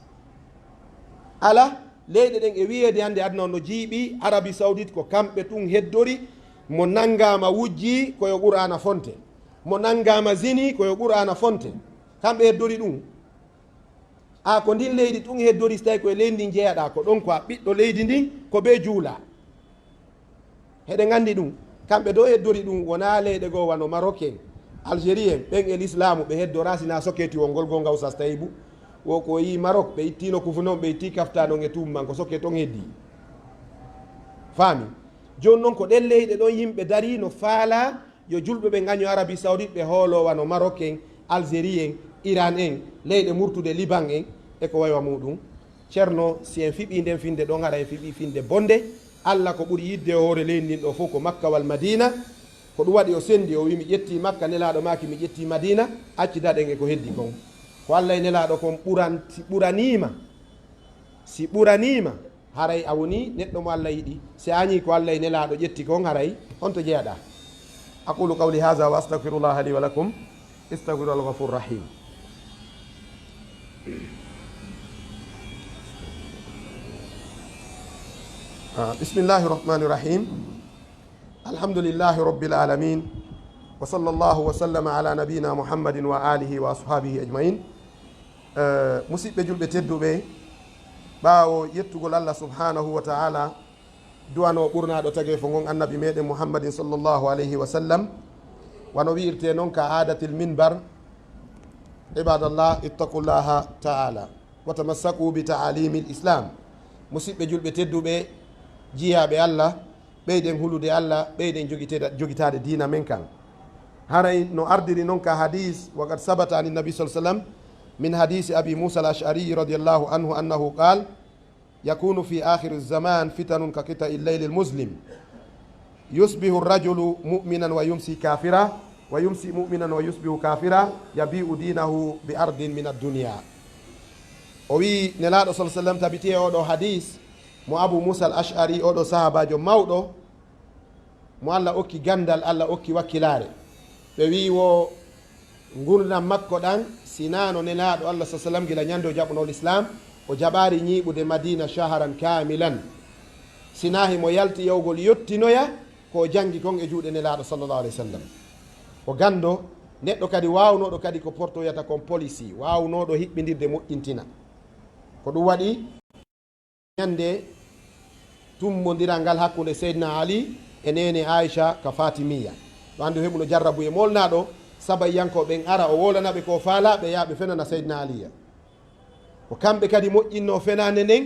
A: ala leyɗe ɗen e wiyede hannde aduna no jiiɓi Arabie Saoudite ko kamɓe tun heddori mo nangama wujji koyo qur'ana fonte mo nangama zini koyo qur'ana fonte kamɓe heddori ɗum a ko ndin leydi tun heddori so tawi koye leydi ndin jeeyaɗa ko ɗon ko a ɓiɗɗo leydi ndin ko ɓe juula heɗe gandi ɗum kamɓe do heddori ɗum wona leyɗe goo wano Marocain Algérien ɓen e l'islamu ɓe heddora sina sokketi o ngol gol gawsas tawibu wo ko yi Maroc ɓe ittino kufu noon ɓe itti kaftanon e tumman ko sokke ton heddi faami joni noon ko ɗen leyɗe ɗon yimɓe dari no faala yo julɓe ɓe gaño Arabie Saoudite ɓe hoolo wano Maroc en Algérie en Iran en leyɗe murtude Liban en e ko waywa muɗum ceerno si en fiɓi nden finde ɗon haɗa en fiɓi finde bonde Allah ko ɓuri yidde e hoore leydi ndin ɗo fof ko Makka wal Madina ko ɗum waɗi o sendi o wi mi ƴetti Makka nelaɗo maki mi ƴetti Madina accidaɗen e ko heddi kon ko Allah e nelaɗo kon si ɓuranima haray a woni neɗɗo mo Allah yiɗi si añi ko Allah e nelaɗo ƴetti kon haray honto jeeyaɗa aqulu qawli hadha wa astaghfirullah li wa lakum istaghfiru al ghafur rahim بسم الله الرحمن الرحيم الحمد لله رب العالمين وصلى الله وسلم على نبينا محمد وآله وأصحابه أجمعين مسيب جلبة تدوبة باو يتقول الله سبحانه وتعالى دوانو قرنا دو تغيفون النبي ميد محمد صلى الله عليه وسلم ونوير تنون كعادة المنبر عباد الله اتقوا الله تعالى وتمسكوا بتعاليم الإسلام مسيب جلبة تدوبة jiyaɓe Allah ɓeyɗen hulude Allah ɓeyɗen jogitade dina men kan haray no ardiri noon ka hadis waqad sabata ani nabi sa sallam min hadisi abi musa al ash'ari radiallahu anhu annahu qal yakunu fi akhiri zaman fitanun ka kita illeyli lmuslim yusbihu rajulu muminan wa yumsi kafira wa yumsi muminan wa yusbihu kafira yabi'u dinahu bi ardin min addunia o wi nelaɗo sa sallam tabiti e oɗo hadis mo abou moussa al ash'ari oɗo sahabajo mawɗo mo Allah okki gandal Allah okki wakkilare ɓe wi wo gurdam makko ɗan sinano nelaɗo Allah sa sallam gila ñande o jaɓnol islam o jaɓari ñiɓude madina shaharan kamilan sina himo yalti yewgol yettinoya ko jangi kon e juuɗe nelaɗo sallllahu alayhi wa sallam o gando neɗɗo kadi wawnoɗo kadi ko portoyata kon policy wawnoɗo hiɓɓidirde moƴƴintina ko ɗum waɗi ñande tummodiral ngal hakkude seydna ali e nene aicha ka fatimiya ɗo andi o heɓuno jarrabu e molnaɗo sabayyankoɓen ara o wolanaɓe ko faalaɓe yaaɓe fenana seydna aliya ko kamɓe kadi moƴƴinno fenande nden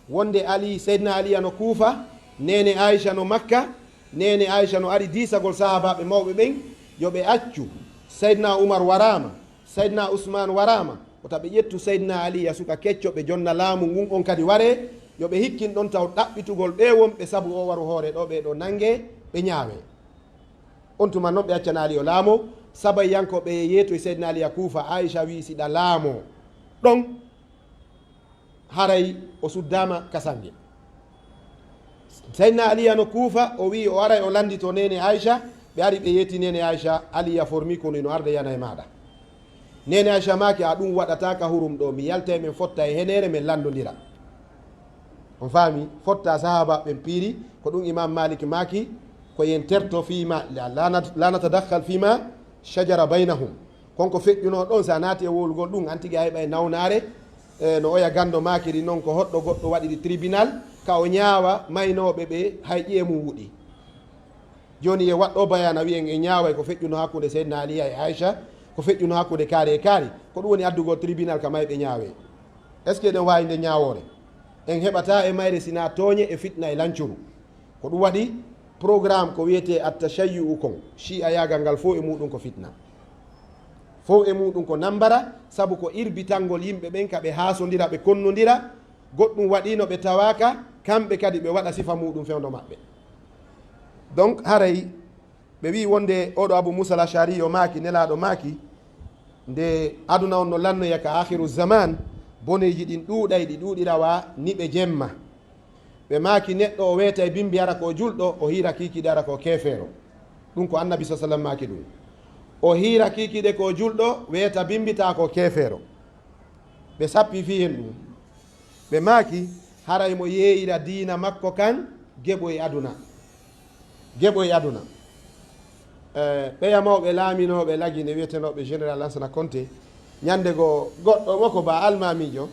A: wonde ali seydna aliya no kuufa nene aicha no makka nene aicha no ari disagol sahabaɓe mawɓe ɓen yoɓe accu seydna oumar warama seydna ousmane warama ko taɓe ƴettu seydna aliya suka keccoɓe jonna laamu ngun on kadi ware yoɓe hikkin ɗon taw ɗaɓɓitugol ɓe wonɓe saabu o waru hoore ɗo ɓe ɗo nangue ɓe ñaawe on tuma noon ɓe accana ali o laamo sabayyankoɓe yeeto e seydna aliya kuufa aicha wi siɗa laamo ɗon haray o suddama kasangue seydna aliya no kuufa o wi o aray o landito nene aicha ɓe ari ɓe yeeti nene aicha aliya formi kono no arda yana e maɗa nene aicha maki a ɗum waɗata ka hurum ɗo mi yalta e men fotta e henere min landodira on faami fotta sahaba ɓen piiri ko ɗum imam malik maki ko yen terto fima la natadakhal fima shajara baynahum konko feƴƴuno ɗon sa naati e wowlugol ɗum an tigui a heɓa e nawnare no oya gando makiri noon ko hoɗɗo goɗɗo waɗiɗi tribunal ka o ñaawa maynoɓe ɓe hay ƴiye mum wuuɗi joni e waɗɗo bayana wiyen e ñaaway ko feƴƴuno hakkude seydna aliya e aicha ko feƴƴuno hakkude kaari e kaari ko ɗum woni addugol tribunal ka mayɓe ñaawe est ce que ɗen wawi nde ñawore en heɓata e mayre sina tooñe e fitna e lancuru ko ɗum waɗi programme ko wiyete attachayyu kon chi a yagal ngal fof e muɗum ko fitna fof e muɗum ko nambara saabu ko irbitangol yimɓe ɓen ka ɓe haasodira ɓe konnodira goɗɗum waɗino ɓe tawaka kamɓe kadi ɓe waɗa sifa muɗum fewdo maɓɓe donc haray ɓe wi wonde oɗo abou moussa al ashari o maaki nelaɗo maaki nde aduna on no lannoya ka akhiru zaman boneji ɗin ɗuuɗay ɗi ɗuuɗirawa niɓe jemma ɓe maaki neɗɗo o weeta e bimbi ara ko julɗo o hiira kikiɗe ara ko keefeero ɗum ko annabi sa sallam maaki ɗum o hiira kikiɗe ko julɗo weeta bimbita ko keefeero ɓe sappi fi hen ɗum ɓe maaki haray mo yeeyira diina makko kan geɓo e aduna geɓo e aduna ɓeya mawɓe laaminoɓe lagine wiyetenoɓe général Lansana Conté ñande go goɗɗo mo ko ba almamijo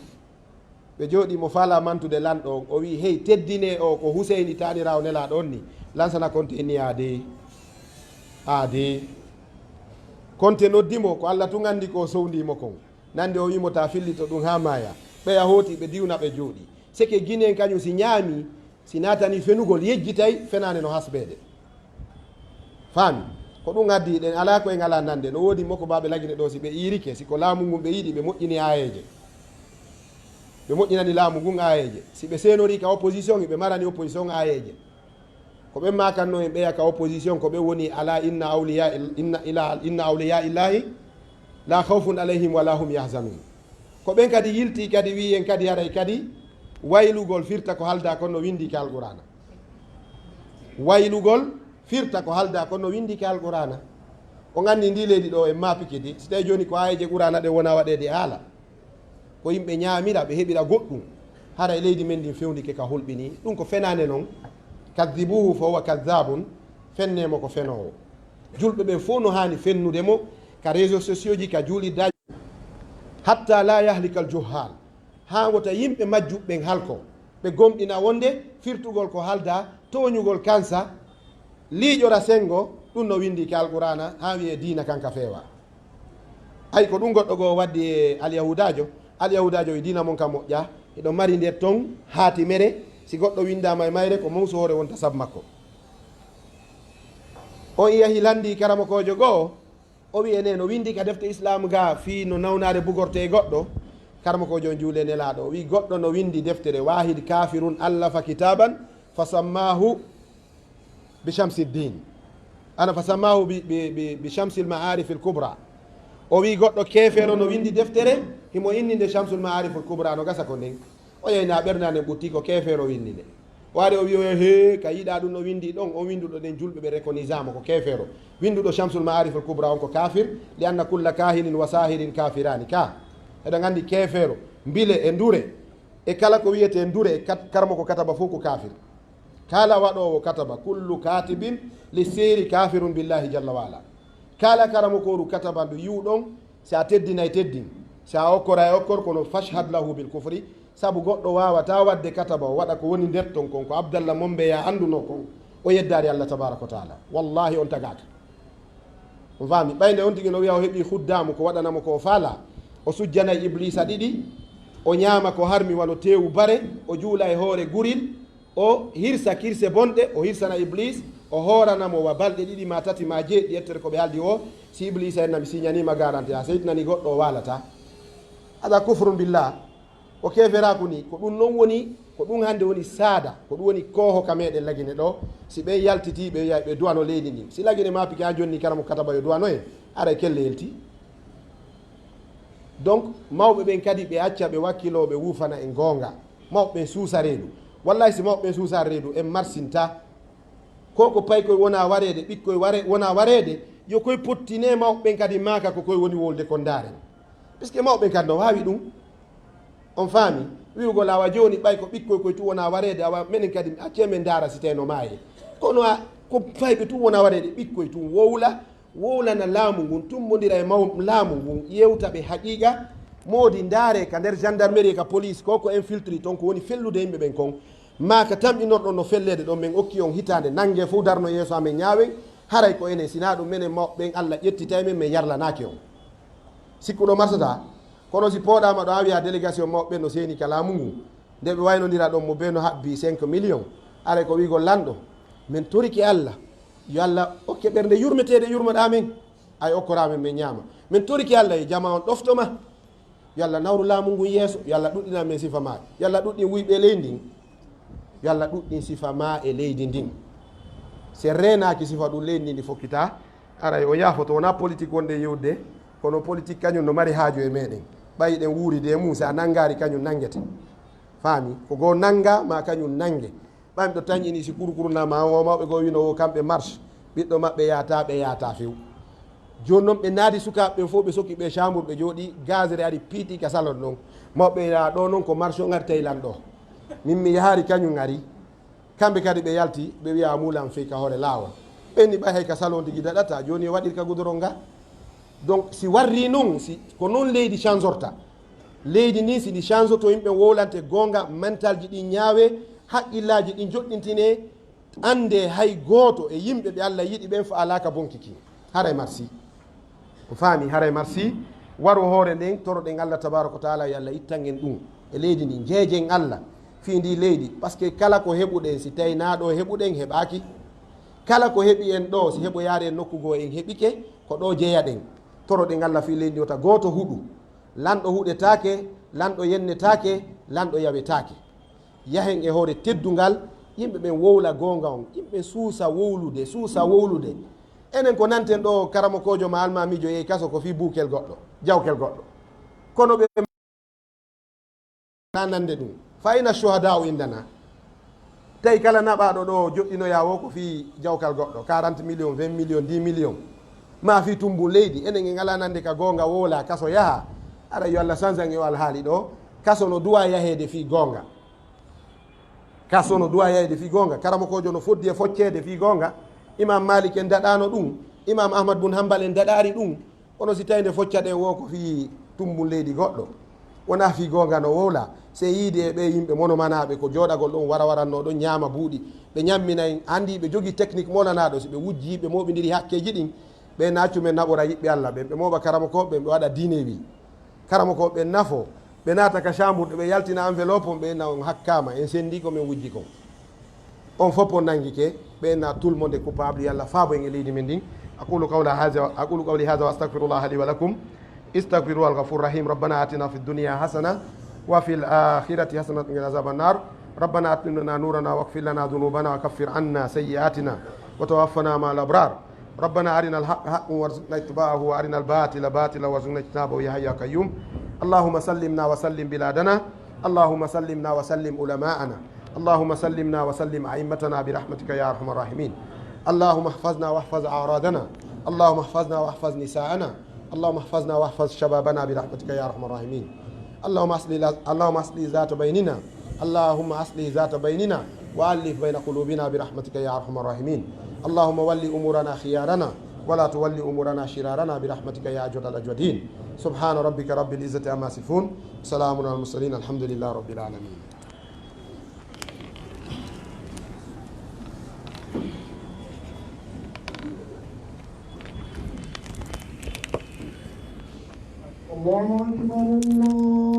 A: ɓe jooɗi mo faala mantude lanɗo o wi hey teddine o ko Huseyni tanirawo nelaɗo on ni Lansana Conté ni aade Conté noddimo ko Allah tun andi ko sowndimo kon nande o wimo ta fillito ɗum ha maya ɓeya hooti ɓe diwna ɓe jooɗi seke guinen kañum si ñaami si natani fenugol yejjitay fenane no hasɓede faami ko ɗum addi ɗen ala koye ngala nande no woodi makko baɓe lagine ɗo si ɓe irike siko laamu ngun ɓe yiiɗi ɓe moƴƴini ayeje ɓe moƴƴinani laamu ngun ayeje si ɓe senori ka opposition ɓe marani opposition ayeje ko ɓe makanno en ɓeya ka opposition ko ɓe woni ala inna awliya illahi la khawfun alayhim wala hum yahzanun ko ɓen kadi yilti kadi wi en kadi haray kadi waylugol firta ko halda kono windi ka alqur'ana waylugol firta ko halda kono windi ka alqur'ana o gandi ndi leydi ɗo en mapike di so tawi joni ko ayeje qur'ana ɗe wona waɗede haala ko yimɓe ñaamira ɓe heɓira goɗɗum hara e leydi men ndin fewndike ka hulɓini ɗum ko fenane noon kadibuhu fo huwa kadabun fennemo ko fenowo julɓe ɓen fof no hani fennude mo ka réseau sociaux ji ka juuliddaji hatta la yahlika al juhal ha wota yimɓe majjuɓɓen halko ɓe gomɗina wonde firtugol ko halda toñugol kansa liiƴora sengo ɗum no windi ke alqur'ana ha wiye diina kanka feewa ay ko ɗum goɗɗo goo waddi e alyahudajo e diina mon ka moƴƴa eɗo mari nder ton haati mere si goɗɗo windama e mayre ko mawso hoore wonta sabu makko on yahi landi karamakojo goo o wi ene no windi ka defte islam ga fi no nawnare bugorte e goɗɗo karamakojo juule nelaɗo o wi goɗɗo no windi deftere wahid kafirun allafa kitaban fa sammahu bi shamsiddin ana fa sammahu bi shamsil ma'arif al kubra o wi goɗɗo keefero no windi deftere himo inninde shamsul ma'arif al kubra no gasa ko nden o yeyna ɓernane ɓutti ko keefero windinde o ari o wi he ka yiɗa ɗum no windi ɗon o winduɗo ɗen julɓe ɓe rekonisama ko keefero winduɗo shamsul ma'arif al kubra on ko kafir li anna kulla kahinin wa sahirin kafirani ka eɗen gandi keefero mbile e ndure e kala ko wiyete ndure e karmo ko kataba fof ko kafir kala waɗowo kataba kullu katibin li seri kafirun billahi jalla wala kala karamo koru kataba ndu yiwɗon sa teddina e teddin sa okkora e okkor kono fashhad lahu bil kufri saabu goɗɗo wawata wadde kataba o waɗa ko woni nder ton kon ko abdallah mombeya anduno kon o yeddari allah tabaraka wa taala wallahi on tagaka on fami ɓayde on tigui no wiya o heeɓi huddamu ko waɗanamo ko faala o sujjanayi iblisa ɗiɗi o ñaama ko harmi wano tewu bare o juula e hoore guril o hirsa kirse bonɗe o hirsana iblis o hooranamo wa balɗe ɗiɗi ma tati ma jeeɗɗi ettere koɓe haaldi o si iblisa en nami siñanima garanti ha seytinani goɗɗo o walata aɗa kufrun billah o keferaku ni ko ɗum noon woni ko ɗum hande woni saada ko ɗum woni kooho ka meɗen lagine ɗo si ɓe yaltiti ɓe wiya ɓe duwano leydi ndi si lagine mapiki ha jonni karamo kataba yo duwano en ara kelle yelti donc mawɓe ɓen kadi ɓe acca ɓe wakkilo ɓe wufana e gonga mawɓe ɓen suusa reedu wallahi si mawɓe ɓen suusa reedu en marsinta ko ko pay koye wona warede ɓikkoye wona warede yo koye pottine mawɓe ɓen kadi maka ko koye woni wolde ko daren puisque mawɓe ɓen kadi no wawi ɗum on faami wiwgol awa joni ɓay ko ɓikkoy koye tu wona warede awa minen kadi acce men dara si teno maaye kono ko fayɓe tu wona warede ɓikkoye tum wowlana laamu ngun tummodira e laamu ngun yewtaɓe haqiqa moodi ndaare ka nder gendarmerie ka police ko ko infiltri toon ko woni fellude yimɓe ɓen kon ma ka tamƴinorɗon no fellede ɗon min okki on hitande nangue fof darno yeeso amen ñaawen haray ko enen sina ɗum minen mawɓe ɓen Allah ƴettita men min yarlanaki on sikkuɗo marsata kono si pooɗama ɗo a wiya délégation mawɓe no seeni ka laamu ngu nde ɓe waynodira ɗon mo be no habbi 5 millions aray ko wigol lanɗo min toriki Allah yo Allah okke ɓernde yurmetede yurmoɗa men ay okkoramen min ñaama min toriki Allah e jama on ɗoftoma yo Allah nawru laamu ngu yeeso yo Allah ɗuɗɗina men sifa ma yo Allah ɗuɗɗin wuyɓe leydi ndin yo Allah ɗuɗɗin sifa ma e leydi ndin se renaki sifa ɗum leydi ndi ndi fokkita aray o yaafoto wona politique wonde yewde kono politique kañum no mari haaju e meɗen ɓayi ɗen wuuride e mum sa nanngari kañum nanguete faami ko goo nannga ma kañum nangue ɓami ɗo tañƴini si kurkurunama o mawɓe goo wino o kamɓe marche ɓiɗɗo maɓɓe yata few joni noon ɓe naati sukaɓe ɓen fof ɓe sokki ɓe chambre ɓe jooɗi gazere ari piiti ka salon ɗon mawɓe ya ɗo noon ko marche o gari taylan ɗo min mi yahaari kañum ari kamɓe kadi ɓe yalti ɓe wiya mulan fey ka hoore laawol ɓenni ɓay hay ka salon tigi daɗata joni o waɗir ka goudron nga donc si warri noon si ko noon leydi change orta leydi ni si ɗi change oto yimɓe wowlante gonga mental ji ɗi ñaawe haqqillaji ɗi joɗɗintine ande hay gooto e yimɓe ɓe Allah yiɗi ɓen fa alaka bonkiki haray marsi ko faami haray marsi waru hoore nden toroɗen Allah tabaraka wa taala yo Allah ittangen ɗum e leydi ndi jeejen Allah fi ndi leydi par ce que kala ko heɓuɗen si tawi naɗo heɓuɗen heɓaki kala ko heɓi en ɗo si heɓoyaari en nokkugo en heɓike ko ɗo jeeyaɗen toroɗen Allah fi leydi ota gooto huɗu lanɗo huɗetake lanɗo yennetake lanɗo yawetake yahen e hoore teddungal yimɓe ɓen wowla gonga on yimɓe suusa wowlude enen ko nanten ɗo karama kojo ma almamijo yehi kaso ko fi bukel goɗɗo jawkel goɗɗo kono ɓe nanande ɗum fayina shuhada o indana tawi kala naɓaɗo ɗo joɗɗinoya wo ko fi jawkal goɗɗo 40 millions 20 millions 10 millions ma fi tumbu leydi enen e ngala nande ka gonga wowla kaso yaha ara yo Allah sansan e wal haali ɗo kaso no duwa yahede fi gonga kaso no duwa yahede fi gonga karama kojo no foddi e foccede fi gonga imam malik en daɗano ɗum imam ahmad bun hambal en daɗari ɗum kono si tawi nde foccaɗen wo ko fi tumbu leydi goɗɗo wona fi gonga no wowla se yiide e ɓe yimɓe monomanaɓe ko jooɗagol ɗon waranno ɗon ñaama buuɗi ɓe ñamminay andi ɓe jogui technique monanaɗo si ɓe wujji ɓe moɓidiri hakkeji ɗin ɓe naccumen naɓora yiɓɓe Allah ɓen ɓe moɓa karama koɓe ɓe waɗa diine wi karama ko ɓe nafo ɓe naata ka chambre ɓe yaltina enveloppe on ɓe na on hakkama en sendi ko min wujji kon on fof on nangi ke ɓe na tout le monde coupable yallah faabo en e leydi men ndin aqulu qawli hadha wa astaghfirullah li wa lakum استغفروا الغفور الرحيم ربنا آتنا في الدنيا حسنة وفي الآخرة حسنة وقنا عذاب النار ربنا أتمم لنا نورنا واغفر لنا ذنوبنا وكفر عنا سيئاتنا وتوفنا مع الأبرار ربنا أرنا الحق حقا وارزقنا اتباعه وأرنا الباطل باطلا وارزقنا اجتنابه يا حي يا قيوم اللهم سلمنا وسلم بلادنا اللهم سلمنا وسلم علماءنا اللهم سلمنا وسلم أئمتنا برحمتك يا أرحم الراحمين اللهم احفظنا واحفظ أعراضنا اللهم احفظنا واحفظ نساءنا اللهم احفظنا واحفظ شبابنا برحمتك يا ارحم الراحمين اللهم اصلح ذات بيننا اللهم اصلح ذات بيننا والف بين قلوبنا برحمتك يا ارحم الراحمين اللهم ول امورنا خيارنا ولا تولي امورنا شرارنا برحمتك يا اجود الاجودين سبحان ربك رب العزه عما يصفون سلام على المرسلين الحمد لله رب العالمين
B: الله أكبر الله